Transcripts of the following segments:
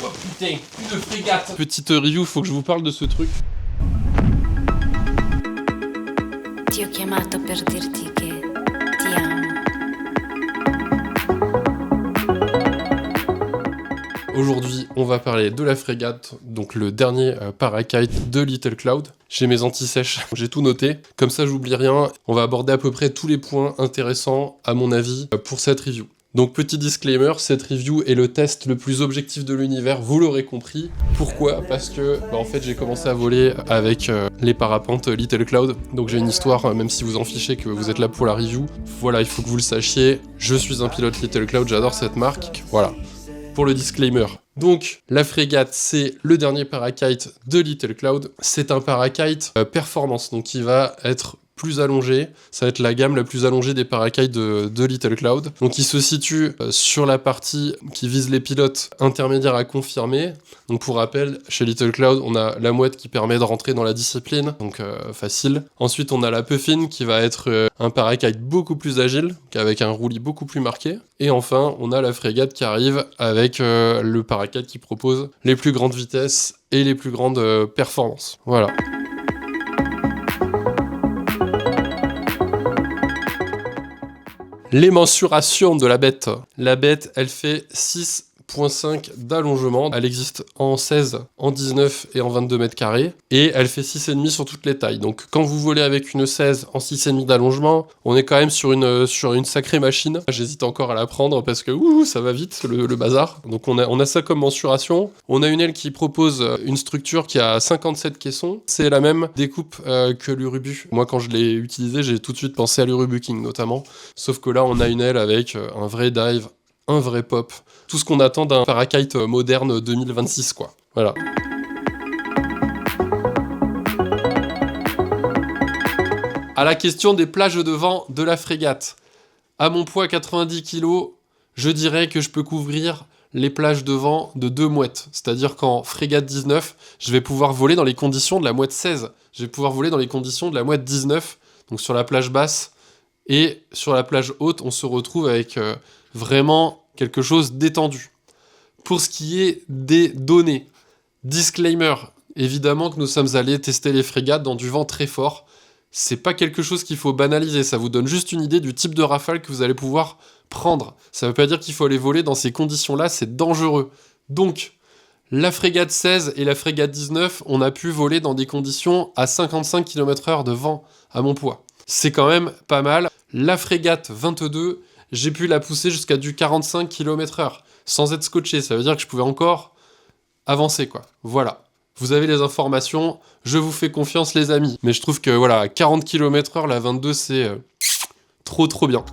Oh putain, une frégate. Petite review, faut que je vous parle de ce truc. Ti ho chiamato per dirti che ti amo. Aujourd'hui, on va parler de la frégate, donc le dernier Parakite de Little Cloud. J'ai mes anti-sèches, j'ai tout noté, comme ça j'oublie rien. On va aborder à peu près tous les points intéressants, à mon avis, pour cette review. Donc petit disclaimer, cette review est le test le plus objectif de l'univers, vous l'aurez compris. Pourquoi ? Parce que en fait j'ai commencé à voler avec les parapentes Little Cloud, donc j'ai une histoire, même si vous en fichez que vous êtes là pour la review. Voilà, il faut que vous le sachiez, je suis un pilote Little Cloud, j'adore cette marque, voilà. Pour le disclaimer. Donc, la frégate, c'est le dernier Parakite de Little Cloud. C'est un Parakite performance, donc qui va être plus allongé. Ça va être la gamme la plus allongée des Parakites de Little Cloud. Donc, il se situe sur la partie qui vise les pilotes intermédiaires à confirmer. Donc, pour rappel, chez Little Cloud, on a la mouette qui permet de rentrer dans la discipline, donc facile. Ensuite, on a la Puffin qui va être un Parakite beaucoup plus agile, avec un roulis beaucoup plus marqué. Et enfin, on a la frégate qui arrive avec le Parakite qui propose les plus grandes vitesses et les plus grandes performances. Voilà. Les mensurations de la bête. La bête, elle fait 6,5 d'allongement. Elle existe en 16, en 19 et en 22 mètres carrés. Et elle fait 6,5 sur toutes les tailles. Donc quand vous volez avec une 16 en 6,5 d'allongement, on est quand même sur une sacrée machine. J'hésite encore à la prendre parce que ça va vite le bazar. Donc on a ça comme mensuration. On a une aile qui propose une structure qui a 57 caissons. C'est la même découpe que l'Urubu. Moi quand je l'ai utilisé, j'ai tout de suite pensé à l'Urubu King notamment. Sauf que là on a une aile avec un vrai dive, un vrai pop. Tout ce qu'on attend d'un Parakite moderne 2026 quoi. Voilà. À la question des plages de vent de la frégate. À mon poids 90 kg, je dirais que je peux couvrir les plages de vent de 2 mouettes. C'est-à-dire qu'en frégate 19, je vais pouvoir voler dans les conditions de la mouette 16. Je vais pouvoir voler dans les conditions de la mouette 19, donc sur la plage basse. Et sur la plage haute, on se retrouve avec vraiment quelque chose d'étendu. Pour ce qui est des données, disclaimer, évidemment que nous sommes allés tester les frégates dans du vent très fort. C'est pas quelque chose qu'il faut banaliser, ça vous donne juste une idée du type de rafale que vous allez pouvoir prendre. Ça veut pas dire qu'il faut aller voler dans ces conditions-là, c'est dangereux. Donc, la frégate 16 et la frégate 19, on a pu voler dans des conditions à 55 km/h de vent à mon poids. C'est quand même pas mal. La frégate 22, j'ai pu la pousser jusqu'à du 45 km/h, sans être scotché, ça veut dire que je pouvais encore avancer, quoi. Voilà. Vous avez les informations, je vous fais confiance les amis. Mais je trouve que voilà, à 40 km/h, la 22, c'est trop bien.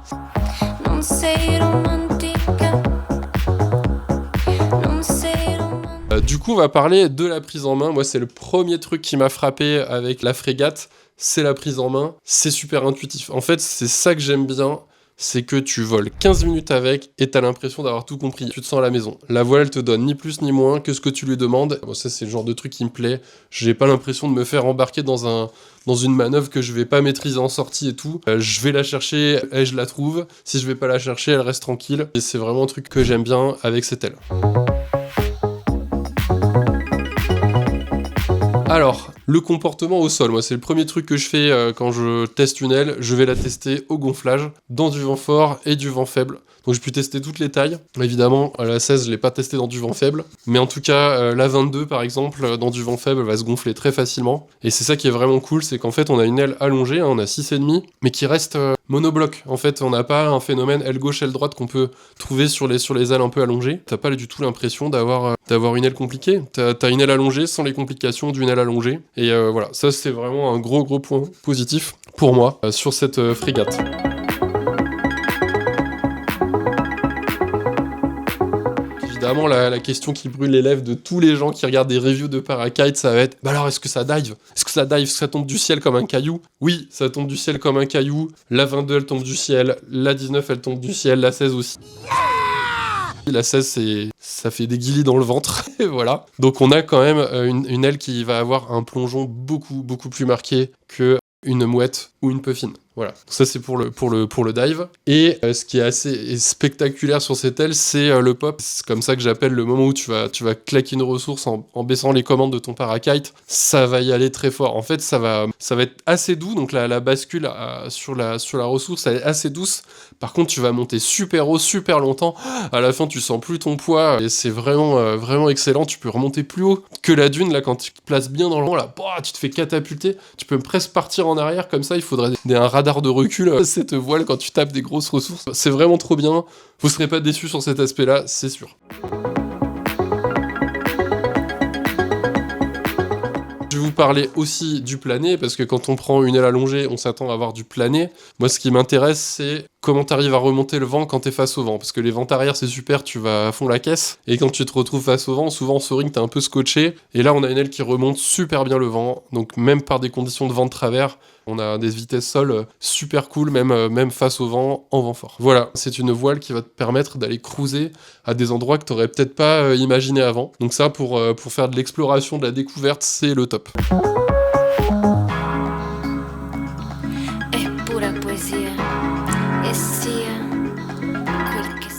Du coup, on va parler de la prise en main. Moi, c'est le premier truc qui m'a frappé avec la frégate, c'est la prise en main. C'est super intuitif. En fait, c'est ça que j'aime bien. C'est que tu voles 15 minutes avec et t'as l'impression d'avoir tout compris. Tu te sens à la maison. La voile, elle te donne ni plus ni moins que ce que tu lui demandes. Bon, ça, c'est le genre de truc qui me plaît. J'ai pas l'impression de me faire embarquer dans une manœuvre que je vais pas maîtriser en sortie et tout. Je vais la chercher et je la trouve. Si je vais pas la chercher, elle reste tranquille. Et c'est vraiment un truc que j'aime bien avec cette aile. Alors, le comportement au sol, moi c'est le premier truc que je fais quand je teste une aile, je vais la tester au gonflage, dans du vent fort et du vent faible. Donc j'ai pu tester toutes les tailles. Évidemment, la 16, je l'ai pas testé dans du vent faible. Mais en tout cas, la 22, par exemple, dans du vent faible, elle va se gonfler très facilement. Et c'est ça qui est vraiment cool, c'est qu'en fait, on a une aile allongée, on a 6,5, mais qui reste monobloc. En fait, on n'a pas un phénomène aile gauche, aile droite qu'on peut trouver sur les ailes un peu allongées. T'as pas du tout l'impression d'avoir une aile compliquée. T'as une aile allongée sans les complications d'une aile allongée. Et voilà, ça c'est vraiment un gros point positif pour moi sur cette frégate. Évidemment, la question qui brûle les lèvres de tous les gens qui regardent des reviews de Parakite, ça va être bah alors, est-ce que ça dive ? Est-ce que ça dive ? Ça tombe du ciel comme un caillou ? Oui, ça tombe du ciel comme un caillou. La 22, elle tombe du ciel. La 19, elle tombe du ciel. La 16 aussi. La 16, ça fait des guilis dans le ventre, et voilà. Donc on a quand même une aile qui va avoir un plongeon beaucoup plus marqué que une mouette ou une puffin. Voilà, ça c'est pour le dive. Et ce qui est assez spectaculaire sur cette aile, c'est le pop. C'est comme ça que j'appelle le moment où tu vas claquer une ressource en baissant les commandes de ton parakite. Ça va y aller très fort. En fait, ça va être assez doux. Donc la bascule sur la ressource, elle est assez douce. Par contre, tu vas monter super haut, super longtemps. À la fin, tu sens plus ton poids. Et c'est vraiment, vraiment excellent. Tu peux remonter plus haut que la dune. Là, quand tu te places bien dans le vent, là, tu te fais catapulter. Tu peux presque partir en arrière comme ça. Il faudrait un radar de recul, cette voile quand tu tapes des grosses ressources. C'est vraiment trop bien. Vous serez pas déçus sur cet aspect-là, c'est sûr. Je vais vous parler aussi du plané, parce que quand on prend une aile allongée, on s'attend à avoir du plané. Moi, ce qui m'intéresse, c'est comment tu arrives à remonter le vent quand tu es face au vent. Parce que les vents arrière, c'est super, tu vas à fond la caisse. Et quand tu te retrouves face au vent, souvent, en soaring, t'es un peu scotché. Et là, on a une aile qui remonte super bien le vent. Donc, même par des conditions de vent de travers, on a des vitesses sol super cool, même face au vent, en vent fort. Voilà, c'est une voile qui va te permettre d'aller cruiser à des endroits que tu n'aurais peut-être pas imaginé avant. Donc ça, pour faire de l'exploration, de la découverte, c'est le top.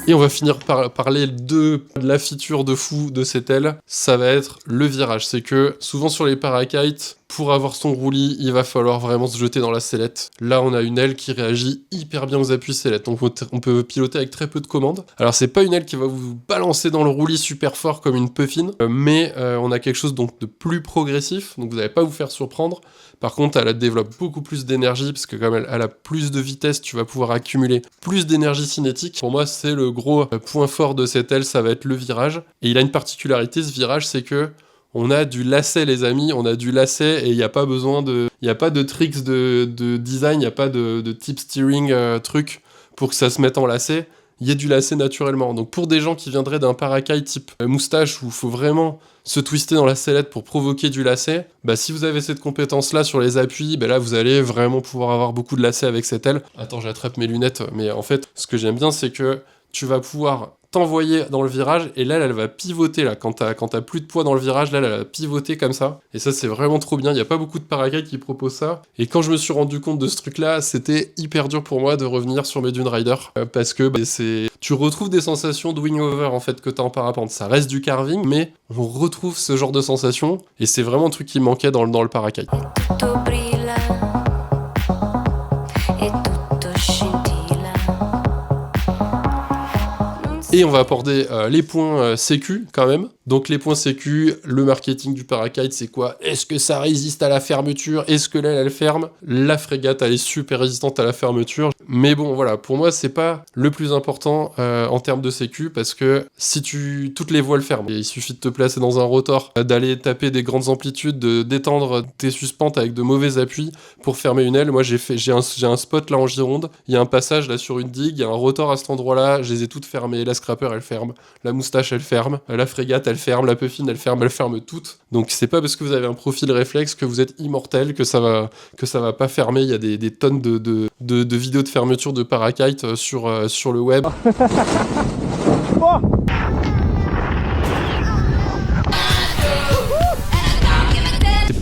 Et on va finir par parler de la feature de fou de cette aile, ça va être le virage. C'est que souvent sur les parakites, pour avoir son roulis, il va falloir vraiment se jeter dans la sellette. Là, on a une aile qui réagit hyper bien aux appuis sellette. Donc on peut piloter avec très peu de commandes. Alors c'est pas une aile qui va vous balancer dans le roulis super fort comme une puffin, mais on a quelque chose donc de plus progressif, donc vous n'allez pas vous faire surprendre. Par contre, elle développe beaucoup plus d'énergie, parce que comme elle a plus de vitesse, tu vas pouvoir accumuler plus d'énergie cinétique. Pour moi, c'est le gros point fort de cette aile, ça va être le virage. Et il a une particularité, ce virage, c'est que on a du lacet, les amis, on a du lacet, et il n'y a pas besoin de... Il n'y a pas de tricks de design, il n'y a pas de tip steering truc pour que ça se mette en lacet. Il y a du lacet naturellement. Donc pour des gens qui viendraient d'un parakite type moustache, où il faut vraiment se twister dans la sellette pour provoquer du lacet, bah si vous avez cette compétence-là sur les appuis, bah là vous allez vraiment pouvoir avoir beaucoup de lacet avec cette aile. Attends, j'attrape mes lunettes, mais en fait, ce que j'aime bien, c'est que tu vas pouvoir t'envoyer dans le virage, et là, elle va pivoter, là, quand t'as plus de poids dans le virage, là, elle va pivoter comme ça, et ça, c'est vraiment trop bien. Il n'y a pas beaucoup de parakites qui proposent ça, et quand je me suis rendu compte de ce truc-là, c'était hyper dur pour moi de revenir sur mes Dune Rider, parce que tu retrouves des sensations de wing over, en fait, que t'as en parapente. Ça reste du carving, mais on retrouve ce genre de sensations, et c'est vraiment un truc qui manquait dans le parakite. Et on va aborder les points sécu quand même. Donc les points sécu, le marketing du parakite, c'est quoi? Est-ce que ça résiste à la fermeture? Est-ce que l'aile elle ferme? La frégate elle est super résistante à la fermeture. Mais bon voilà, pour moi c'est pas le plus important en termes de sécu, parce que si toutes les voiles ferment, il suffit de te placer dans un rotor, d'aller taper des grandes amplitudes, de d'étendre tes suspentes avec de mauvais appuis pour fermer une aile. Moi j'ai un spot là en Gironde, il y a un passage là sur une digue, il y a un rotor à cet endroit-là, je les ai toutes fermées. La scrapper elle ferme, la moustache elle ferme, la frégate elle ferme, la puffin elle ferme toutes. Donc c'est pas parce que vous avez un profil réflexe que vous êtes immortel que ça va pas fermer. Il y a des tonnes de vidéos de fermeture de parakite sur le web.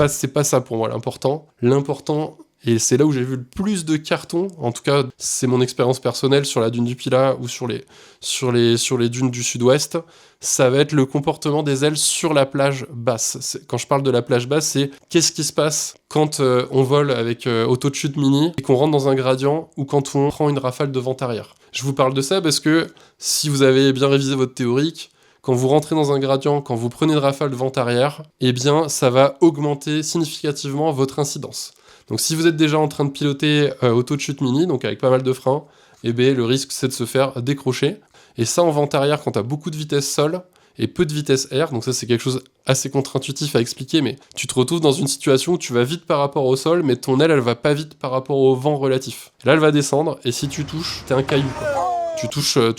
C'est pas ça pour moi l'important. L'important, et c'est là où j'ai vu le plus de cartons, en tout cas c'est mon expérience personnelle sur la dune du Pilat ou sur les dunes du sud-ouest, ça va être le comportement des ailes sur la plage basse. Quand je parle de la plage basse, c'est qu'est-ce qui se passe quand on vole avec auto de chute mini et qu'on rentre dans un gradient, ou quand on prend une rafale de vent arrière. Je vous parle de ça parce que si vous avez bien révisé votre théorique, quand vous rentrez dans un gradient, quand vous prenez une rafale de vent arrière, eh bien ça va augmenter significativement votre incidence. Donc si vous êtes déjà en train de piloter auto de chute mini, donc avec pas mal de freins, eh bien le risque c'est de se faire décrocher. Et ça en vent arrière, quand tu as beaucoup de vitesse sol et peu de vitesse air, donc ça c'est quelque chose assez contre-intuitif à expliquer, mais tu te retrouves dans une situation où tu vas vite par rapport au sol, mais ton aile elle va pas vite par rapport au vent relatif. Là elle va descendre, et si tu touches, t'es un caillou quoi. Tu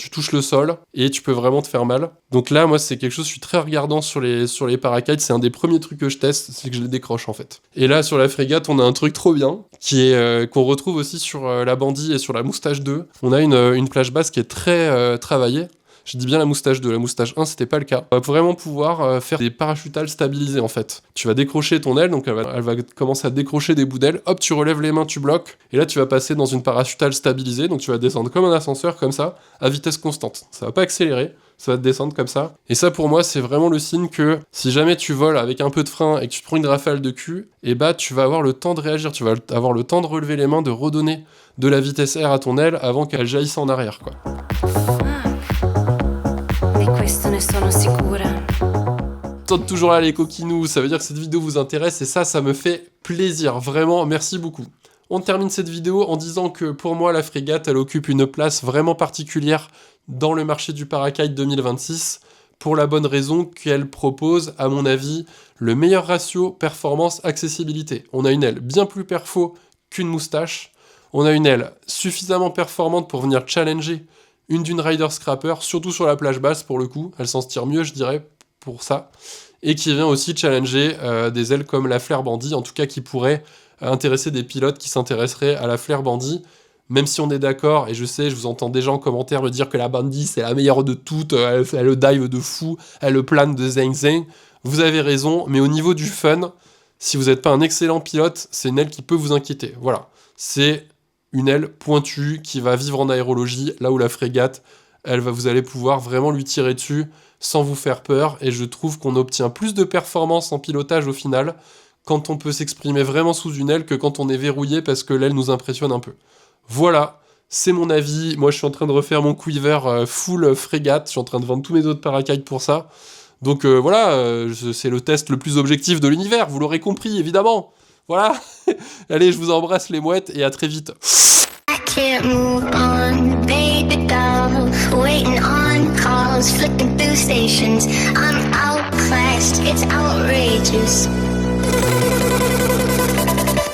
touches le sol et tu peux vraiment te faire mal. Donc là, moi, c'est quelque chose, je suis très regardant sur les parakites. C'est un des premiers trucs que je teste, c'est que je les décroche en fait. Et là, sur la frégate, on a un truc trop bien qui est qu'on retrouve aussi sur la Bandit et sur la Moustache 2. On a une plage basse qui est très travaillée. Je dis bien la moustache 2, la moustache 1 c'était pas le cas. On va vraiment pouvoir faire des parachutales stabilisées en fait. Tu vas décrocher ton aile, donc elle va commencer à décrocher des bouts d'aile, hop tu relèves les mains, tu bloques, et là tu vas passer dans une parachutale stabilisée, donc tu vas descendre comme un ascenseur comme ça, à vitesse constante. Ça va pas accélérer, ça va te descendre comme ça. Et ça pour moi c'est vraiment le signe que si jamais tu voles avec un peu de frein et que tu te prends une rafale de cul, et bah tu vas avoir le temps de réagir, tu vas avoir le temps de relever les mains, de redonner de la vitesse R à ton aile avant qu'elle jaillisse en arrière quoi. Tente toujours là les coquinous, ça veut dire que cette vidéo vous intéresse et ça me fait plaisir, vraiment merci beaucoup. On termine cette vidéo en disant que pour moi la frégate elle occupe une place vraiment particulière dans le marché du Parakite 2026 pour la bonne raison qu'elle propose à mon avis le meilleur ratio performance-accessibilité. On a une aile bien plus perfo qu'une moustache, on a une aile suffisamment performante pour venir challenger une Dune Rider Scrapper, surtout sur la plage basse pour le coup, elle s'en tire mieux je dirais pour ça, et qui vient aussi challenger des ailes comme la Flare Bandit, en tout cas qui pourrait intéresser des pilotes qui s'intéresseraient à la Flare Bandit, même si on est d'accord, et je sais, je vous entends déjà en commentaire me dire que la Bandit c'est la meilleure de toutes, elle le dive de fou, elle le plane de zing zing, vous avez raison, mais au niveau du fun, si vous n'êtes pas un excellent pilote, c'est une aile qui peut vous inquiéter, voilà, c'est une aile pointue qui va vivre en aérologie, là où la frégate, vous allez pouvoir vraiment lui tirer dessus sans vous faire peur, et je trouve qu'on obtient plus de performance en pilotage au final quand on peut s'exprimer vraiment sous une aile que quand on est verrouillé parce que l'aile nous impressionne un peu. Voilà, c'est mon avis, moi je suis en train de refaire mon quiver full frégate, je suis en train de vendre tous mes autres parakites pour ça, donc voilà, c'est le test le plus objectif de l'univers, vous l'aurez compris évidemment, voilà, allez je vous embrasse les mouettes et à très vite. Can't move on, baby doll, waiting on calls, flipping through stations. I'm outclassed, it's outrageous.